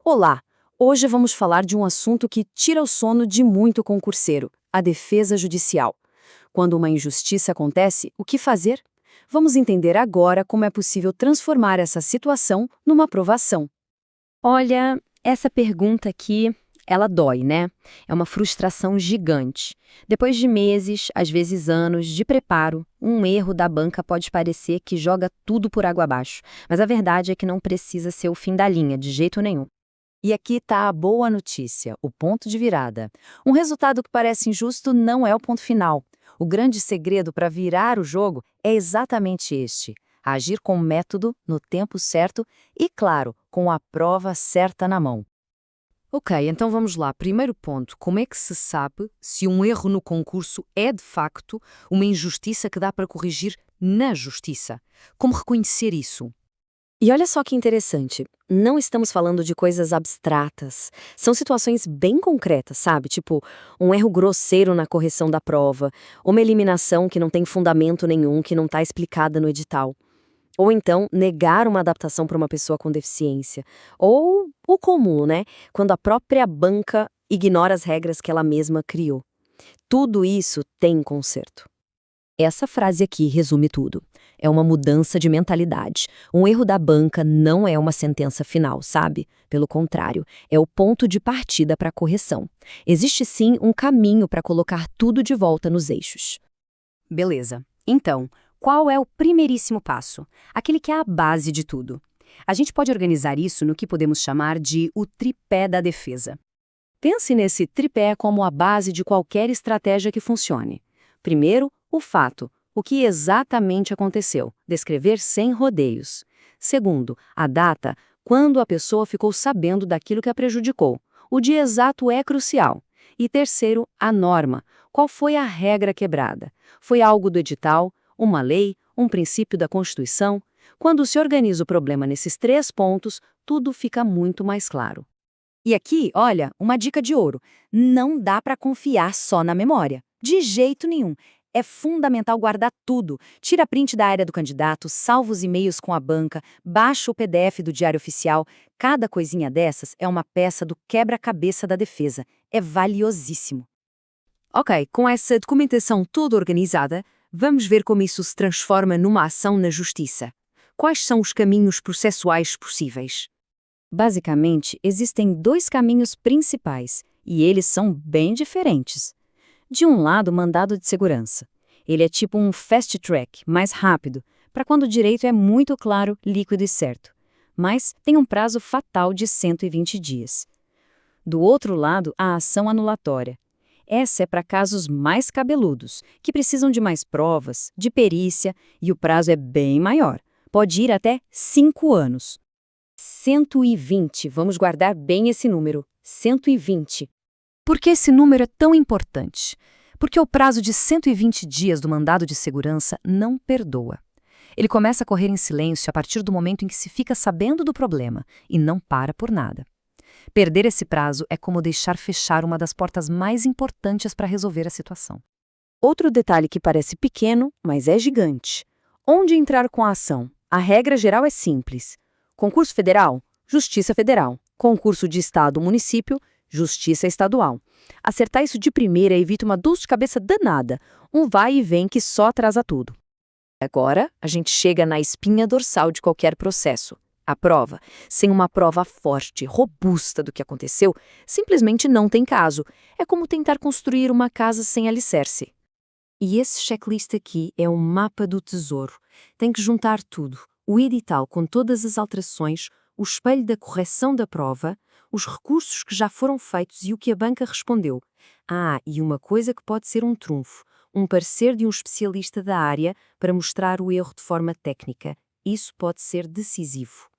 Olá! Hoje vamos falar de um assunto que tira o sono de muito concurseiro, a defesa judicial. Quando uma injustiça acontece, o que fazer? Vamos entender agora como é possível transformar essa situação numa aprovação. Olha, essa pergunta aqui, ela dói, né? É uma frustração gigante. Depois de meses, às vezes anos, de preparo, um erro da banca pode parecer que joga tudo por água abaixo. Mas a verdade é que não precisa ser o fim da linha, de jeito nenhum. E aqui está a boa notícia, o ponto de virada. Um resultado que parece injusto não é o ponto final. O grande segredo para virar o jogo é exatamente este: agir com método, no tempo certo e, claro, com a prova certa na mão. Ok, então vamos lá. Primeiro ponto, como é que se sabe se um erro no concurso é, de facto, uma injustiça que dá para corrigir na justiça? Como reconhecer isso? E olha só que interessante, não estamos falando de coisas abstratas. São situações bem concretas, sabe? Tipo, um erro grosseiro na correção da prova, uma eliminação que não tem fundamento nenhum, que não está explicada no edital. Ou então, negar uma adaptação para uma pessoa com deficiência. Ou o comum, né? Quando a própria banca ignora as regras que ela mesma criou. Tudo isso tem conserto. Essa frase aqui resume tudo. É uma mudança de mentalidade. Um erro da banca não é uma sentença final, sabe? Pelo contrário, é o ponto de partida para a correção. Existe sim um caminho para colocar tudo de volta nos eixos. Beleza. Então, qual é o primeiríssimo passo? Aquele que é a base de tudo. A gente pode organizar isso no que podemos chamar de o tripé da defesa. Pense nesse tripé como a base de qualquer estratégia que funcione. Primeiro, o fato, o que exatamente aconteceu, descrever sem rodeios. Segundo, a data, quando a pessoa ficou sabendo daquilo que a prejudicou. O dia exato é crucial. E terceiro, a norma, qual foi a regra quebrada? Foi algo do edital, uma lei, um princípio da Constituição? Quando se organiza o problema nesses três pontos, tudo fica muito mais claro. E aqui, olha, uma dica de ouro. Não dá para confiar só na memória. De jeito nenhum. É fundamental guardar tudo. Tira print da área do candidato, salva os e-mails com a banca, baixa o PDF do Diário Oficial. Cada coisinha dessas é uma peça do quebra-cabeça da defesa. É valiosíssimo. Ok, com essa documentação toda organizada, vamos ver como isso se transforma numa ação na justiça. Quais são os caminhos processuais possíveis? Basicamente, existem dois caminhos principais, e eles são bem diferentes. De um lado, o mandado de segurança. Ele é tipo um fast track, mais rápido, para quando o direito é muito claro, líquido e certo. Mas tem um prazo fatal de 120 dias. Do outro lado, a ação anulatória. Essa é para casos mais cabeludos, que precisam de mais provas, de perícia, e o prazo é bem maior. Pode ir até 5 anos. 120, vamos guardar bem esse número, 120. Por que esse número é tão importante? Porque o prazo de 120 dias do mandado de segurança não perdoa. Ele começa a correr em silêncio a partir do momento em que se fica sabendo do problema e não para por nada. Perder esse prazo é como deixar fechar uma das portas mais importantes para resolver a situação. Outro detalhe que parece pequeno, mas é gigante. Onde entrar com a ação? A regra geral é simples. Concurso federal? Justiça Federal. Concurso de Estado ou Município? Justiça Estadual. Acertar isso de primeira evita uma dor de cabeça danada, um vai e vem que só atrasa tudo. Agora, a gente chega na espinha dorsal de qualquer processo. A prova. Sem uma prova forte, robusta do que aconteceu, simplesmente não tem caso. É como tentar construir uma casa sem alicerce. E esse checklist aqui é um mapa do tesouro. Tem que juntar tudo. O edital com todas as alterações, o espelho da correção da prova, os recursos que já foram feitos e o que a banca respondeu. E uma coisa que pode ser um trunfo, um parecer de um especialista da área para mostrar o erro de forma técnica. Isso pode ser decisivo.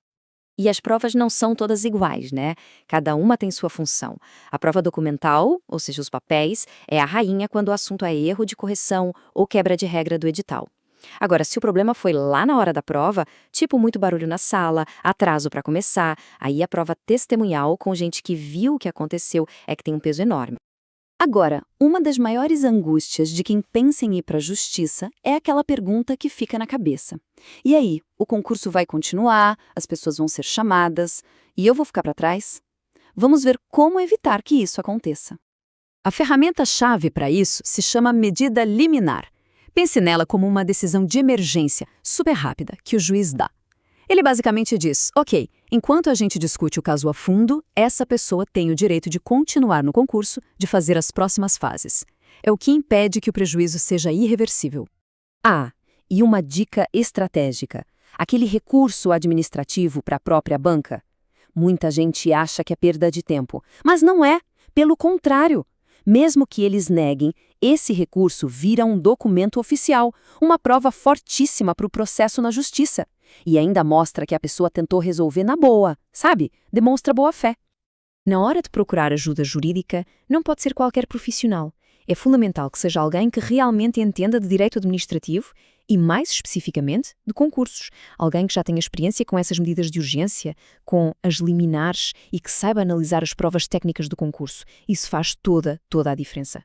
E as provas não são todas iguais, né? Cada uma tem sua função. A prova documental, ou seja, os papéis, é a rainha quando o assunto é erro de correção ou quebra de regra do edital. Agora, se o problema foi lá na hora da prova, tipo muito barulho na sala, atraso para começar, aí a prova testemunhal com gente que viu o que aconteceu é que tem um peso enorme. Agora, uma das maiores angústias de quem pensa em ir para a justiça é aquela pergunta que fica na cabeça. E aí, o concurso vai continuar, as pessoas vão ser chamadas, e eu vou ficar para trás? Vamos ver como evitar que isso aconteça. A ferramenta-chave para isso se chama medida liminar. Pense nela como uma decisão de emergência, super rápida, que o juiz dá. Ele basicamente diz, ok, enquanto a gente discute o caso a fundo, essa pessoa tem o direito de continuar no concurso, de fazer as próximas fases. É o que impede que o prejuízo seja irreversível. E uma dica estratégica. Aquele recurso administrativo para a própria banca. Muita gente acha que é perda de tempo, mas não é. Pelo contrário. Mesmo que eles neguem, esse recurso vira um documento oficial, uma prova fortíssima para o processo na justiça. E ainda mostra que a pessoa tentou resolver na boa, sabe? Demonstra boa-fé. Na hora de procurar ajuda jurídica, não pode ser qualquer profissional. É fundamental que seja alguém que realmente entenda de direito administrativo e, mais especificamente, de concursos. Alguém que já tenha experiência com essas medidas de urgência, com as liminares e que saiba analisar as provas técnicas do concurso. Isso faz toda a diferença.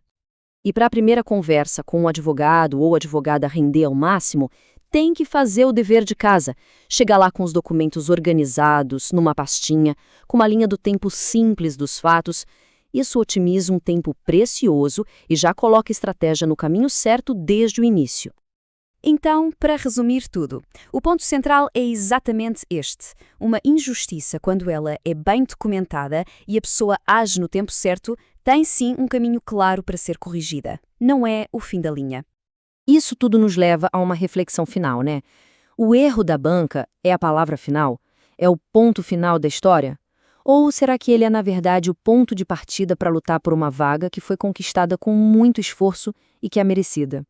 E para a primeira conversa com o advogado ou advogada render ao máximo, tem que fazer o dever de casa. Chegar lá com os documentos organizados, numa pastinha, com uma linha do tempo simples dos fatos. Isso otimiza um tempo precioso e já coloca a estratégia no caminho certo desde o início. Então, para resumir tudo, o ponto central é exatamente este. Uma injustiça, quando ela é bem documentada e a pessoa age no tempo certo, tem sim um caminho claro para ser corrigida. Não é o fim da linha. Isso tudo nos leva a uma reflexão final, né? O erro da banca é a palavra final? É o ponto final da história? Ou será que ele é, na verdade, o ponto de partida para lutar por uma vaga que foi conquistada com muito esforço e que é merecida?